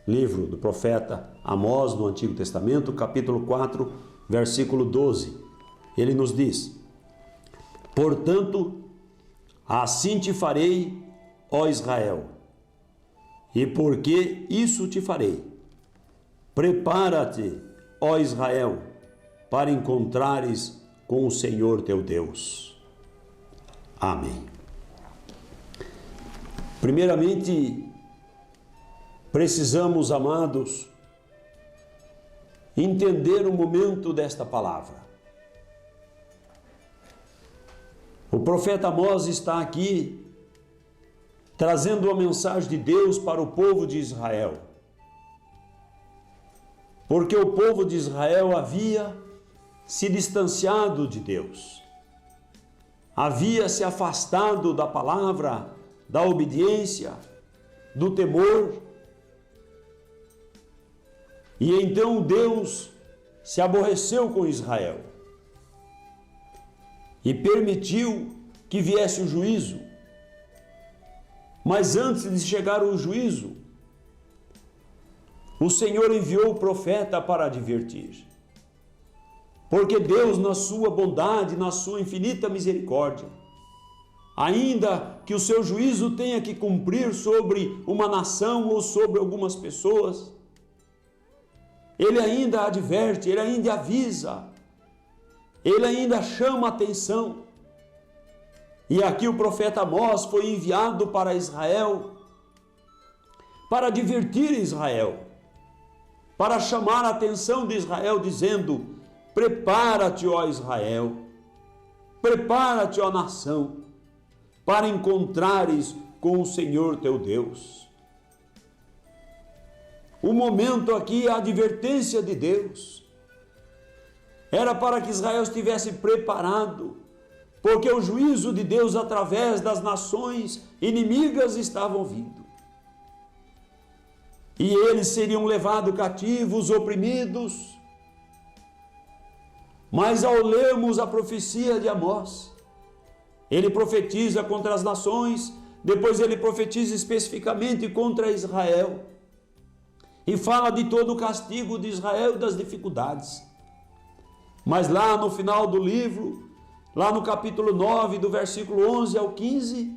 livro do profeta Amós, no Antigo Testamento, capítulo 4, versículo 12. Ele nos diz: portanto, assim te farei, ó Israel, e porque isso te farei, prepara-te, ó Israel, para encontrares com o Senhor teu Deus. Amém. Primeiramente, precisamos, amados, entender o momento desta palavra. O profeta Amós está aqui trazendo uma mensagem de Deus para o povo de Israel. Porque o povo de Israel havia se distanciado de Deus, havia se afastado da palavra, da obediência, do temor. E então Deus se aborreceu com Israel e permitiu que viesse o juízo. Mas antes de chegar o juízo, o Senhor enviou o profeta para advertir. Porque Deus, na sua bondade, na sua infinita misericórdia, ainda que o seu juízo tenha que cumprir sobre uma nação ou sobre algumas pessoas, Ele ainda adverte, Ele ainda avisa, Ele ainda chama a atenção. E aqui o profeta Amós foi enviado para Israel, para advertir Israel, para chamar a atenção de Israel, dizendo: prepara-te, ó Israel, prepara-te, ó nação, para encontrares com o Senhor teu Deus. O momento aqui, a advertência de Deus, era para que Israel estivesse preparado, porque o juízo de Deus através das nações inimigas estavam vindo. E eles seriam levados cativos, oprimidos. Mas ao lermos a profecia de Amós, ele profetiza contra as nações, depois ele profetiza especificamente contra Israel, e fala de todo o castigo de Israel e das dificuldades. Mas lá no final do livro, lá no capítulo 9, do versículo 11 ao 15,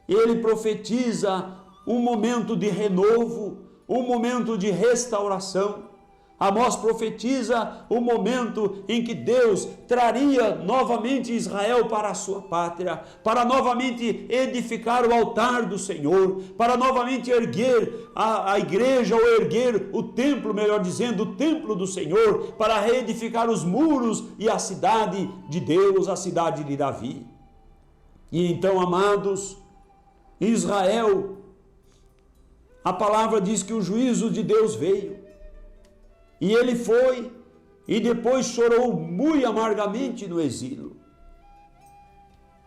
ele profetiza um momento de renovo, um momento de restauração. Amós profetiza o momento em que Deus traria novamente Israel para a sua pátria, para novamente edificar o altar do Senhor, para novamente erguer a igreja, ou erguer o templo, melhor dizendo, o templo do Senhor, para reedificar os muros e a cidade de Deus, a cidade de Davi. E então, amados, Israel, a palavra diz que o juízo de Deus veio. E ele foi, e depois chorou muito amargamente no exílio.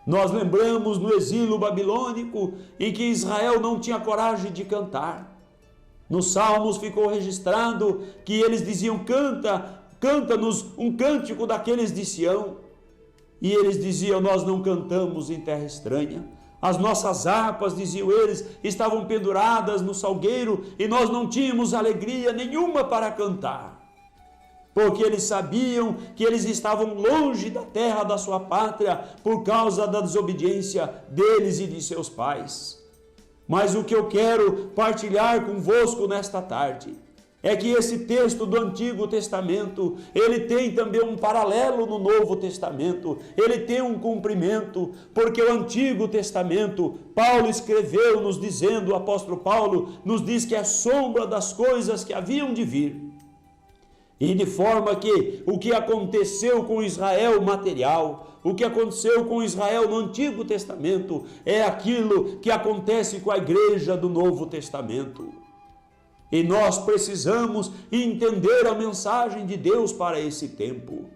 Nós lembramos no exílio babilônico, em que Israel não tinha coragem de cantar. Nos Salmos ficou registrado que eles diziam: canta-nos um cântico daqueles de Sião. E eles diziam: nós não cantamos em terra estranha. As nossas harpas, diziam eles, estavam penduradas no salgueiro e nós não tínhamos alegria nenhuma para cantar. Porque eles sabiam que eles estavam longe da terra da sua pátria por causa da desobediência deles e de seus pais. Mas o que eu quero partilhar convosco nesta tarde é que esse texto do Antigo Testamento, ele tem também um paralelo no Novo Testamento, ele tem um cumprimento, porque o Antigo Testamento, Paulo escreveu nos dizendo, o apóstolo Paulo nos diz que é sombra das coisas que haviam de vir. E de forma que o que aconteceu com Israel material, o que aconteceu com Israel no Antigo Testamento, é aquilo que acontece com a igreja do Novo Testamento. E nós precisamos entender a mensagem de Deus para esse tempo.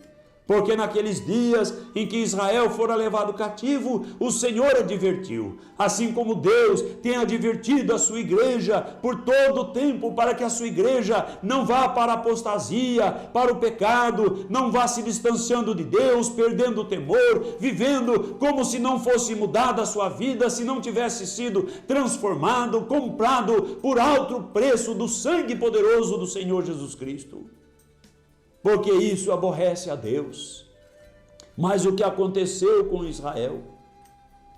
Porque naqueles dias em que Israel fora levado cativo, o Senhor advertiu, assim como Deus tem advertido a sua igreja por todo o tempo, para que a sua igreja não vá para a apostasia, para o pecado, não vá se distanciando de Deus, perdendo o temor, vivendo como se não fosse mudada a sua vida, se não tivesse sido transformado, comprado por alto preço do sangue poderoso do Senhor Jesus Cristo. Porque isso aborrece a Deus. Mas o que aconteceu com Israel,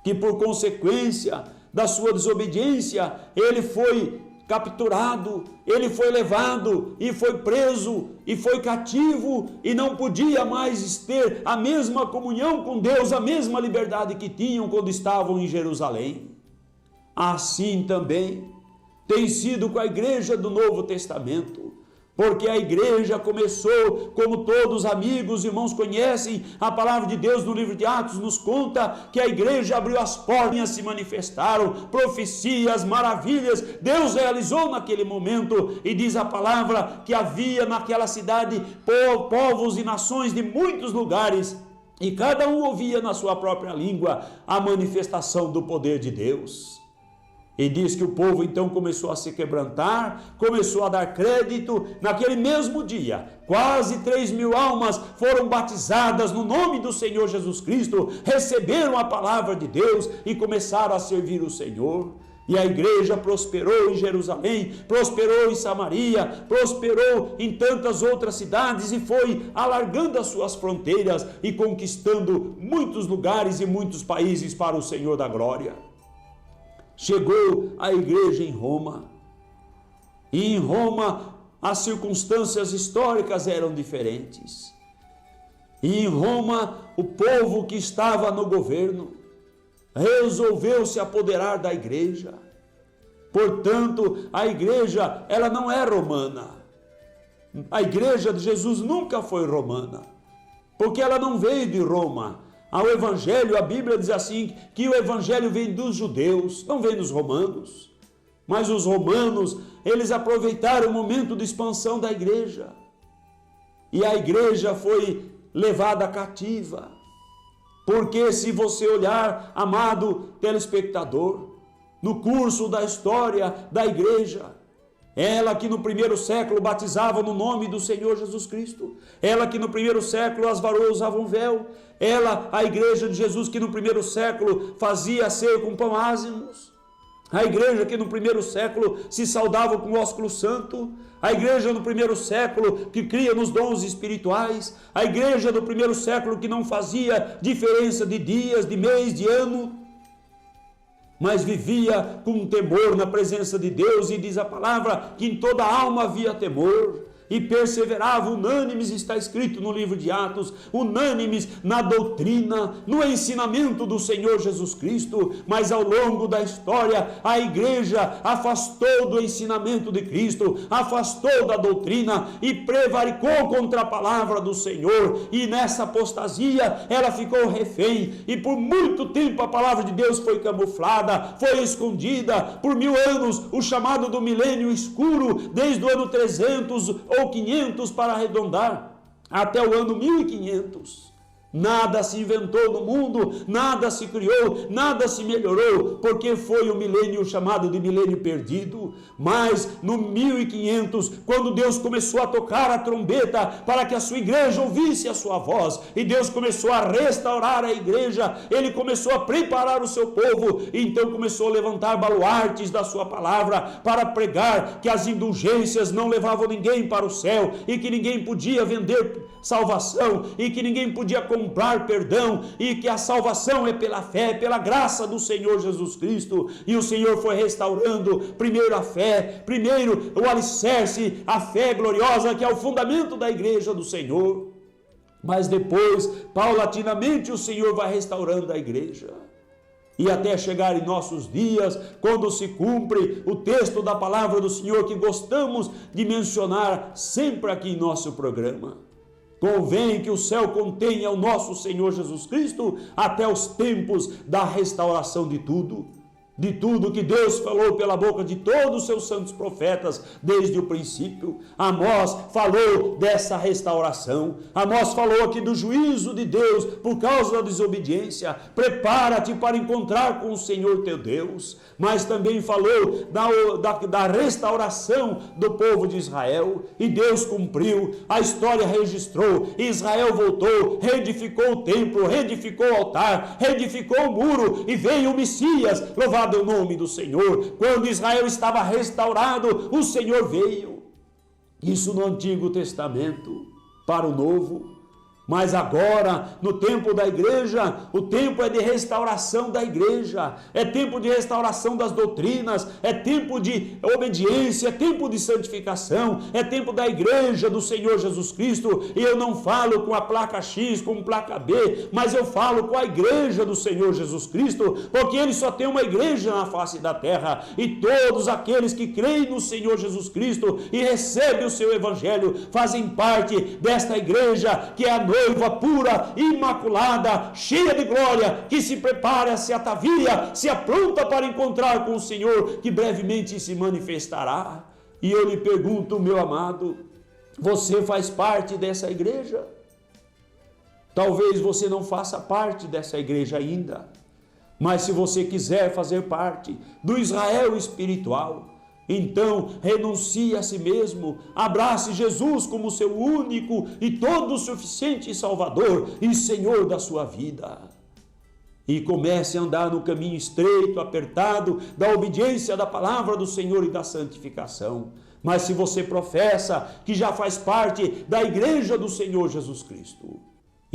que por consequência da sua desobediência, ele foi capturado, ele foi levado e foi preso e foi cativo e não podia mais ter a mesma comunhão com Deus, a mesma liberdade que tinham quando estavam em Jerusalém. Assim também tem sido com a igreja do Novo Testamento. Porque a igreja começou, como todos amigos, irmãos conhecem, a palavra de Deus no livro de Atos nos conta que a igreja abriu as portas, se manifestaram, profecias, maravilhas, Deus realizou naquele momento, e diz a palavra que havia naquela cidade povos e nações de muitos lugares, e cada um ouvia na sua própria língua a manifestação do poder de Deus. E diz que o povo então começou a se quebrantar, começou a dar crédito. Naquele mesmo dia, quase 3.000 almas foram batizadas no nome do Senhor Jesus Cristo, receberam a palavra de Deus e começaram a servir o Senhor. E a igreja prosperou em Jerusalém, prosperou em Samaria, prosperou em tantas outras cidades e foi alargando as suas fronteiras e conquistando muitos lugares e muitos países para o Senhor da glória. Chegou a igreja em Roma, e em Roma as circunstâncias históricas eram diferentes, e em Roma o povo que estava no governo resolveu se apoderar da igreja. Portanto, a igreja, ela não é romana, a igreja de Jesus nunca foi romana, porque ela não veio de Roma. Ao evangelho, a Bíblia diz assim, que o evangelho vem dos judeus, não vem dos romanos. Mas os romanos, eles aproveitaram o momento de expansão da igreja. E a igreja foi levada cativa. Porque se você olhar, amado telespectador, no curso da história da igreja, ela que no primeiro século batizava no nome do Senhor Jesus Cristo, ela que no primeiro século as varoas usavam véu, ela, a igreja de Jesus que no primeiro século fazia ceia com pão ázimos, a igreja que no primeiro século se saudava com o ósculo santo, a igreja no primeiro século que cria nos dons espirituais, a igreja do primeiro século que não fazia diferença de dias, de mês, de ano, mas vivia com temor na presença de Deus, e diz a palavra que em toda alma havia temor, e perseverava unânimes, está escrito no livro de Atos, unânimes na doutrina, no ensinamento do Senhor Jesus Cristo. Mas ao longo da história, a igreja afastou do ensinamento de Cristo, afastou da doutrina e prevaricou contra a palavra do Senhor, e nessa apostasia ela ficou refém, e por muito tempo a palavra de Deus foi camuflada, foi escondida. Por 1000 anos, o chamado do milênio escuro, desde o ano 300 ou 500 para arredondar, até o ano 1500. Nada se inventou no mundo, nada se criou, nada se melhorou, porque foi o milênio chamado de milênio perdido. Mas no 1500, quando Deus começou a tocar a trombeta para que a sua igreja ouvisse a sua voz, e Deus começou a restaurar a igreja, Ele começou a preparar o seu povo, e então começou a levantar baluartes da sua palavra para pregar que as indulgências não levavam ninguém para o céu, e que ninguém podia vender salvação, e que ninguém podia comprar perdão, e que a salvação é pela fé, pela graça do Senhor Jesus Cristo. E o Senhor foi restaurando primeiro a fé, primeiro o alicerce, a fé gloriosa, que é o fundamento da igreja do Senhor. Mas depois, paulatinamente, o Senhor vai restaurando a igreja, e até chegar em nossos dias, quando se cumpre o texto da palavra do Senhor que gostamos de mencionar sempre aqui em nosso programa. Convém que o céu contenha o nosso Senhor Jesus Cristo até os tempos da restauração de tudo. de tudo que Deus falou pela boca de todos os seus santos profetas desde o princípio. Amós falou dessa restauração. Amós falou aqui do juízo de Deus por causa da desobediência. Prepara-te para encontrar com o Senhor teu Deus. Mas também falou da restauração do povo de Israel, e Deus cumpriu, a história registrou, Israel voltou, reedificou o templo, reedificou o altar, reedificou o muro, e veio o Messias, louvado é o nome do Senhor. Quando Israel estava restaurado, o Senhor veio. Isso no Antigo Testamento. Para o Novo. Mas agora, no tempo da igreja, o tempo é de restauração da igreja, é tempo de restauração das doutrinas, é tempo de obediência, é tempo de santificação, é tempo da igreja do Senhor Jesus Cristo. E eu não falo com a placa X, com placa B, mas eu falo com a igreja do Senhor Jesus Cristo, porque Ele só tem uma igreja na face da terra, e todos aqueles que creem no Senhor Jesus Cristo e recebem o seu evangelho, fazem parte desta igreja, que é a noiva pura, imaculada, cheia de glória, que se prepara, se atavia, se apronta para encontrar com o Senhor, que brevemente se manifestará. E eu lhe pergunto, meu amado, você faz parte dessa igreja? Talvez você não faça parte dessa igreja ainda, mas se você quiser fazer parte do Israel espiritual, então renuncie a si mesmo, abrace Jesus como seu único e todo suficiente Salvador e Senhor da sua vida, e comece a andar no caminho estreito, apertado, da obediência da palavra do Senhor e da santificação. Mas se você professa que já faz parte da igreja do Senhor Jesus Cristo,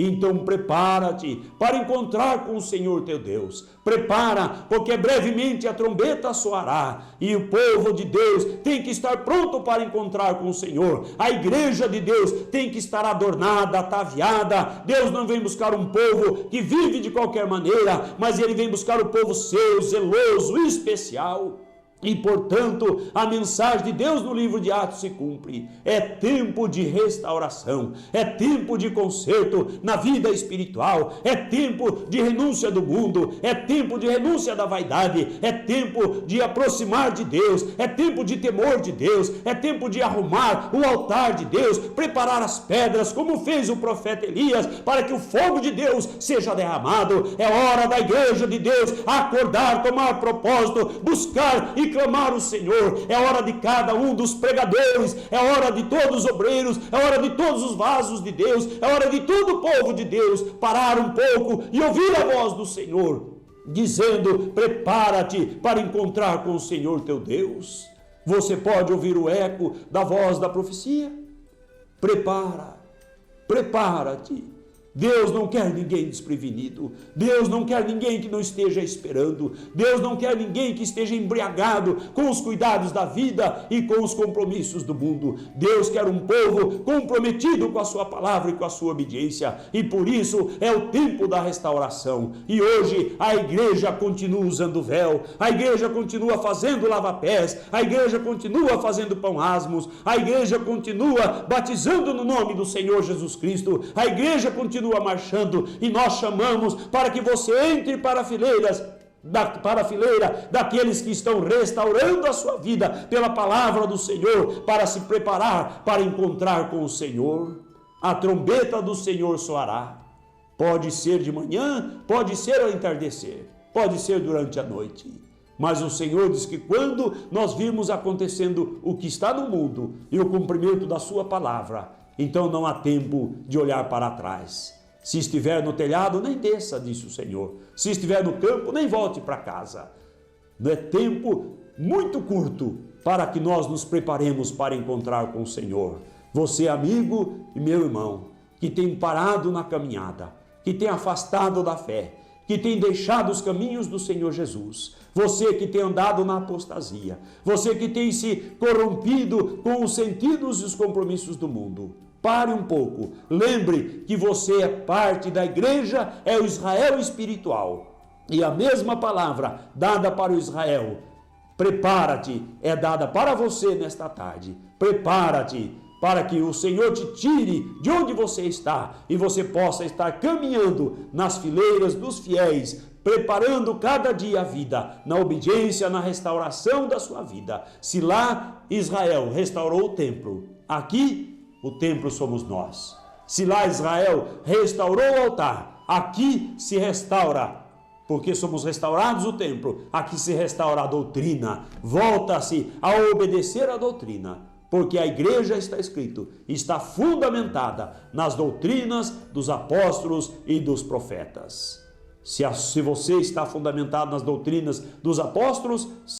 então prepara-te para encontrar com o Senhor teu Deus. Prepara, porque brevemente a trombeta soará, e o povo de Deus tem que estar pronto para encontrar com o Senhor. A igreja de Deus tem que estar adornada, ataviada. Deus não vem buscar um povo que vive de qualquer maneira, mas Ele vem buscar o povo seu, zeloso, especial. E, portanto, a mensagem de Deus no livro de Atos se cumpre. É tempo de restauração, é tempo de conserto na vida espiritual, é tempo de renúncia do mundo, é tempo de renúncia da vaidade, é tempo de aproximar de Deus, é tempo de temor de Deus, é tempo de arrumar o altar de Deus, preparar as pedras, como fez o profeta Elias, para que o fogo de Deus seja derramado. É hora da igreja de Deus acordar, tomar propósito, buscar e clamar o Senhor. É hora de cada um dos pregadores, é hora de todos os obreiros, é hora de todos os vasos de Deus, é hora de todo o povo de Deus parar um pouco e ouvir a voz do Senhor, dizendo: prepara-te para encontrar com o Senhor teu Deus. Você pode ouvir o eco da voz da profecia. Prepara-te. Deus não quer ninguém desprevenido. Deus não quer ninguém que não esteja esperando. Deus não quer ninguém que esteja embriagado com os cuidados da vida e com os compromissos do mundo. Deus quer um povo comprometido com a sua palavra e com a sua obediência. E por isso é o tempo da restauração. E hoje a igreja continua usando véu, a igreja continua fazendo lava-pés, a igreja continua fazendo pão asmos, a igreja continua batizando no nome do Senhor Jesus Cristo, a igreja continua marchando, e nós chamamos para que você entre para a fileira daqueles que estão restaurando a sua vida pela palavra do Senhor, para se preparar para encontrar com o Senhor. A trombeta do Senhor soará. Pode ser de manhã, pode ser ao entardecer, pode ser durante a noite. Mas o Senhor diz que quando nós virmos acontecendo o que está no mundo e o cumprimento da sua palavra, então não há tempo de olhar para trás. Se estiver no telhado, nem desça, disse o Senhor. Se estiver no campo, nem volte para casa. Não é tempo muito curto para que nós nos preparemos para encontrar com o Senhor. Você, amigo e meu irmão, que tem parado na caminhada, que tem afastado da fé, que tem deixado os caminhos do Senhor Jesus, você que tem andado na apostasia, você que tem se corrompido com os sentidos e os compromissos do mundo, pare um pouco, lembre que você é parte da igreja, é o Israel espiritual, e a mesma palavra dada para o Israel, prepara-te, é dada para você nesta tarde. Prepara-te para que o Senhor te tire de onde você está e você possa estar caminhando nas fileiras dos fiéis, preparando cada dia a vida na obediência, na restauração da sua vida. Se lá Israel restaurou o templo, aqui o templo somos nós. Se lá Israel restaurou o altar, aqui se restaura, porque somos restaurados o templo, aqui se restaura a doutrina, volta-se a obedecer a doutrina, porque a igreja, está escrito, está fundamentada nas doutrinas dos apóstolos e dos profetas. Se você está fundamentado nas doutrinas dos apóstolos,